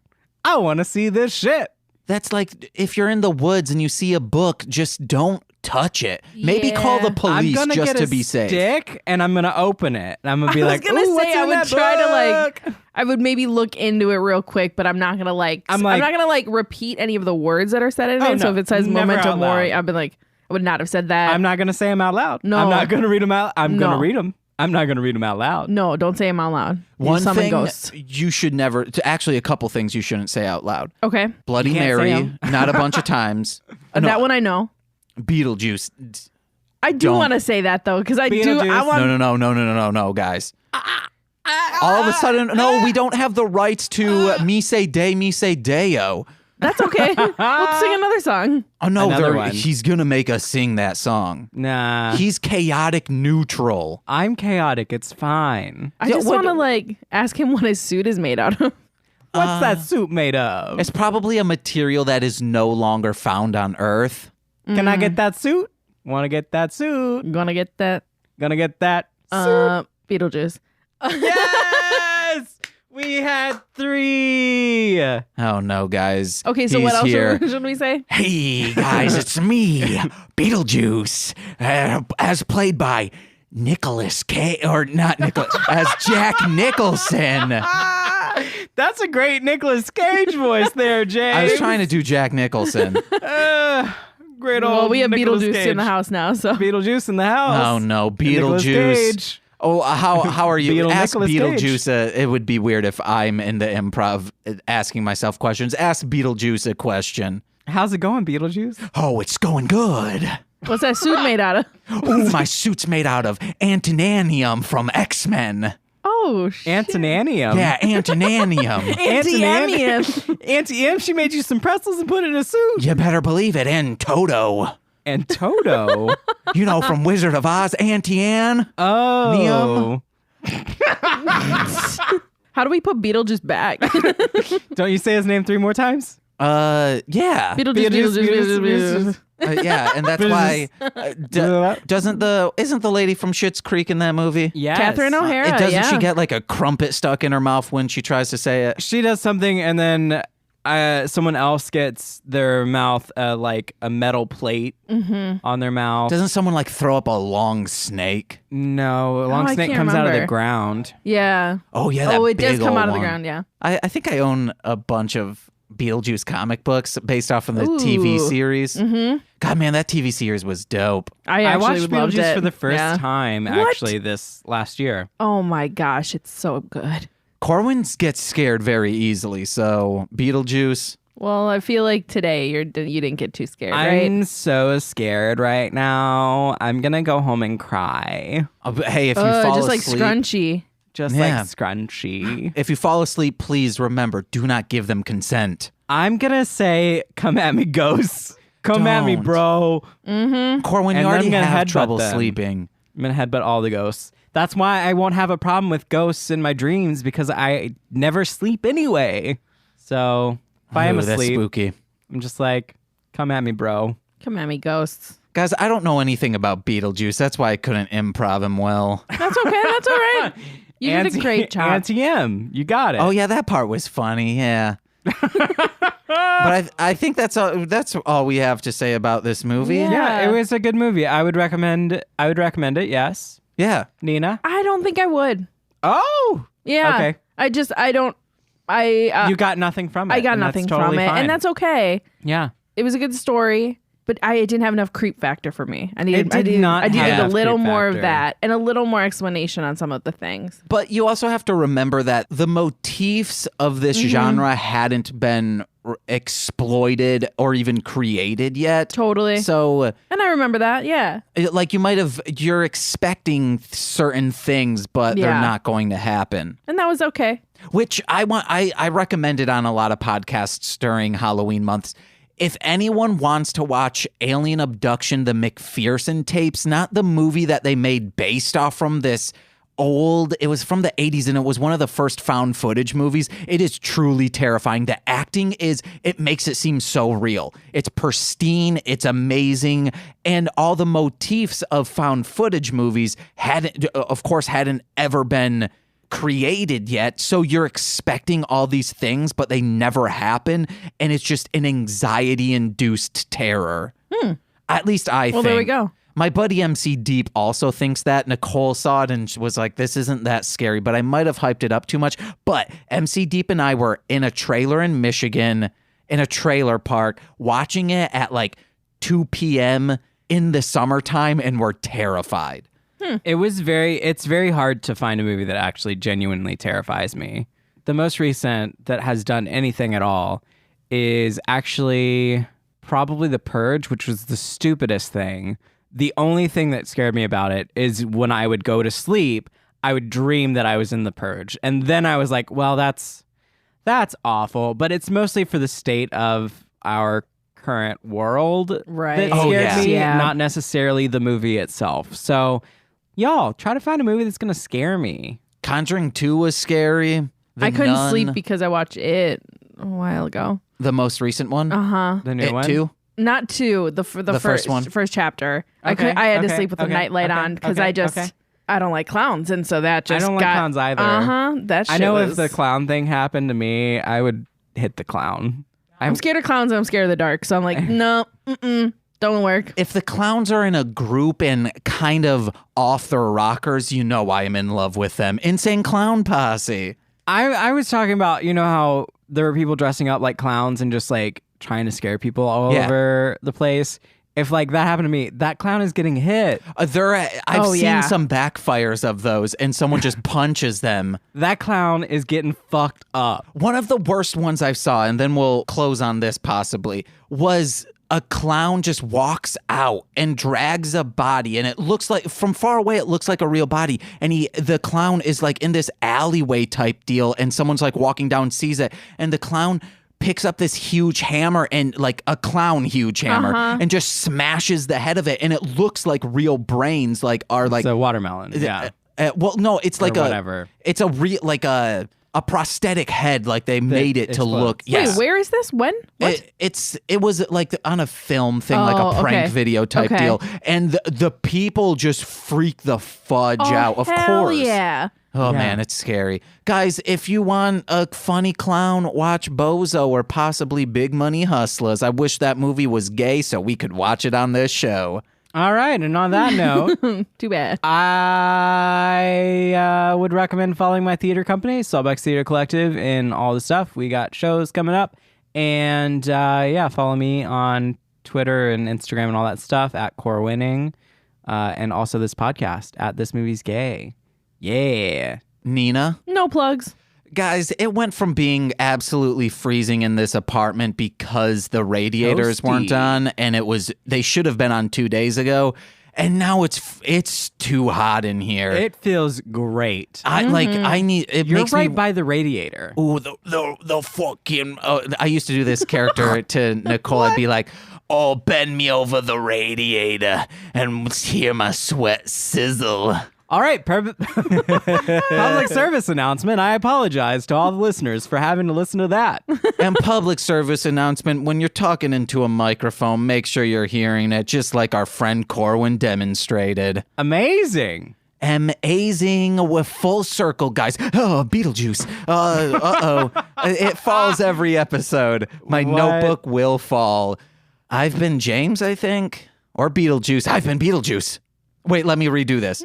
I want to see this shit. That's like if you're in the woods and you see a book, just don't touch it. Maybe call the police just to be safe. I'm gonna get a stick and I'm gonna open it and I'm gonna be like, I was gonna say I would try book? to like, I would maybe look into it real quick, but I'm not gonna like, I'm not gonna like repeat any of the words that are said in it. No, so if it says Memento Mori, I'd be like, I would not have said that. I'm not gonna say them out loud. No, I'm not gonna read them out. I'm gonna read them. I'm not going to read them out loud. No, don't say them out loud. One thing you should never... Actually, a couple things you shouldn't say out loud. Okay. Bloody Mary, not a bunch of times. That one I know. Beetlejuice. I do want to say that, though, because I do... I want... No, guys. All of a sudden, no, we don't have the rights to Me Say Day, Me Say Deo. That's okay. We'll sing another song. Oh, no, he's going to make us sing that song. Nah. He's chaotic neutral. I'm chaotic. It's fine. I just want to, like, ask him what his suit is made out of. What's that suit made of? It's probably a material that is no longer found on Earth. Can I get that suit? Want to get that suit? Gonna get that. Gonna get that suit. Beetlejuice. Yes! We had 3. Oh, no, guys. Okay, so what else should we say? Hey, guys, it's me, Beetlejuice, as played by Nicholas Cage, or not Nicholas, as Jack Nicholson. That's a great Nicolas Cage voice there, James. I was trying to do Jack Nicholson. Great old Well, we have Nicolas Beetlejuice Cage. in the house now, so. Beetlejuice in the house. Oh, no, Beetlejuice. Oh, how are you? Ask Beetlejuice. It would be weird if I'm in the improv asking myself questions. Ask Beetlejuice a question. How's it going, Beetlejuice? Oh, it's going good. What's that suit made out of? Oh, my suit's made out of antinanium from X-Men. Oh, shit. Antinanium? Yeah, antinanium. Auntie-M, she made you some pretzels and put it in a suit. You better believe it. And Toto. And Toto? You know, from Wizard of Oz, Auntie Anne. Oh. How do we put Beetlejuice back? Don't you say his name 3 more times? Yeah. Beetlejuice. Yeah, and that's why isn't the lady from Schitt's Creek in that movie? Yes. Catherine O'Hara. Doesn't she get like a crumpet stuck in her mouth when she tries to say it? She does something and then someone else gets their mouth like a metal plate on their mouth. Doesn't someone like throw up a long snake? No, a long snake comes out of the ground. Yeah. Oh yeah. Oh, it does come out of one. the ground. Yeah. I think I own a bunch of Beetlejuice comic books based off of the TV series. Mm-hmm. God, man, that TV series was dope. I watched loved Beetlejuice it. for the first time actually this last year. Oh my gosh, it's so good. Corwin gets scared very easily, so Beetlejuice. Well, I feel like today you didn't get too scared, I'm right? so scared right now. I'm gonna go home and cry. Hey, if you fall just asleep, like Scrunchy. Just like Scrunchy. If you fall asleep, please remember, do not give them consent. I'm gonna say, come at me, ghosts. Come at me, Don't. bro. Corwin, And you already I'm gonna have headbutt trouble them. sleeping. I'm gonna headbutt all the ghosts. That's why I won't have a problem with ghosts in my dreams, because I never sleep anyway. So if I am Ooh, that's asleep, spooky. I'm just like, come at me, bro. Come at me, ghosts. Guys, I don't know anything about Beetlejuice. That's why I couldn't improv him well. That's okay. That's all right. You did a great job. Auntie-M, you got it. Oh yeah, that part was funny. Yeah. But I think that's all we have to say about this movie. Yeah, it was a good movie. I would recommend it. Yes, Yeah. Nina. I don't think I would. Oh, Yeah. Okay. I don't. You got nothing from it. I got and nothing that's totally from it, fine. and that's okay. Yeah. It was a good story, but I didn't have enough creep factor for me. I needed It did not I needed have a little creep more factor. of that and a little more explanation on some of the things. But you also have to remember that the motifs of this genre hadn't been exploited or even created yet. Totally. So, And I remember that. Yeah. like, you're expecting certain things, but they're Yeah. not going to happen. And that was okay. Which I recommended on a lot of podcasts during Halloween months. If anyone wants to watch Alien Abduction, the McPherson tapes, not the movie that they made based off from this it was from the 80s and it was one of the first found footage movies. It is truly terrifying. The acting it makes it seem so real. It's pristine, it's amazing, and all the motifs of found footage movies hadn't ever been created yet, so you're expecting all these things, but they never happen, and it's just an anxiety-induced terror. At least I think. Well, there we go. My buddy MC Deep also thinks that. Nicole saw it and was like, this isn't that scary, but I might have hyped it up too much. But MC Deep and I were in a trailer in Michigan, in a trailer park, watching it at like 2 p.m. in the summertime, and we're terrified. It's very hard to find a movie that actually genuinely terrifies me. The most recent that has done anything at all is actually probably The Purge, which was the stupidest thing. The only thing that scared me about it is when I would go to sleep, I would dream that I was in The Purge. And then I was like, well, that's awful. But it's mostly for the state of our current world Right. that scared me, Yeah. not necessarily the movie itself. So y'all, try to find a movie that's going to scare me. Conjuring 2 was scary. I couldn't Nun, sleep because I watched it a while ago. the most recent one. The new It one? 2. Not two. The first one. First chapter. Okay, I had to okay, sleep with the okay, nightlight okay, on because okay. I don't like clowns, and so that just I don't like clowns either. That shit I know was, if the clown thing happened to me, I would hit the clown. I'm scared of clowns and I'm scared of the dark, so I'm like, no, don't work. If the clowns are in a group and kind of off their rockers, you know I am in love with them. Insane Clown Posse. I was talking about, you know how there were people dressing up like clowns and just like trying to scare people all over the place. If like that happened to me, that clown is getting hit. I've seen some backfires of those, and someone just punches them. That clown is getting fucked up. One of the worst ones I saw, and then we'll close on this possibly, was a clown just walks out and drags a body, and it looks like, from far away, it looks like a real body. And the clown is like in this alleyway type deal, and someone's like walking down, sees it, and the clown picks up this huge hammer, and like a clown huge hammer, and just smashes the head of it, and it looks like real brains are like It's a watermelon. Yeah. well, no, it's like whatever. It's a real like a a prosthetic head, like they made it to look. Yes. Wait, where is this? When? What? It was like on a film thing, like a prank video type deal, and the people just freak the fudge out. Of course, yeah. Oh man, it's scary. Guys, if you want a funny clown, watch Bozo or possibly Big Money Hustlers. I wish that movie was gay so we could watch it on this show. All right, and on that note, too bad. I would recommend following my theater company, Sawbucks Theater Collective, in all the stuff. We got shows coming up, and follow me on Twitter and Instagram and all that stuff at Core Winning, and also this podcast at This Movie's Gay. Yeah. Nina? No plugs. Guys, it went from being absolutely freezing in this apartment because the radiators weren't on, and they should have been on 2 days ago, and now it's too hot in here. It feels great. You're right by the radiator. Ooh, the fucking. I used to do this character to Nicole. I'd be like, "Oh, bend me over the radiator and hear my sweat sizzle." All right, public service announcement. I apologize to all the listeners for having to listen to that. And public service announcement, when you're talking into a microphone, make sure you're hearing it, just like our friend Corwin demonstrated. Amazing. We're full circle, guys. Oh, Beetlejuice. It falls every episode. My notebook will fall. I've been James, I think. Or Beetlejuice. I've been Beetlejuice. Wait, let me redo this.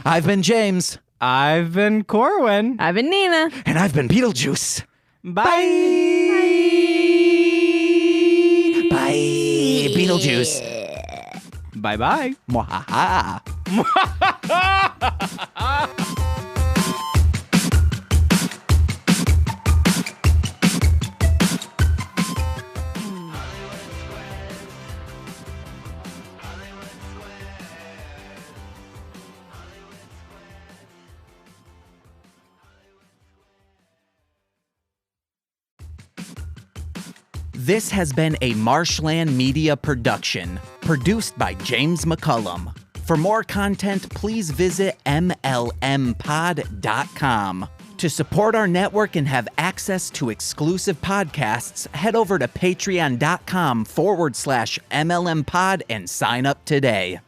I've been James. I've been Corwin. I've been Nina. And I've been Beetlejuice. Bye. Bye. Beetlejuice. Bye-bye. Mwahaha. This has been a Marshland Media production, produced by James McCullum. For more content, please visit mlmpod.com. To support our network and have access to exclusive podcasts, head over to patreon.com/MLMpod and sign up today.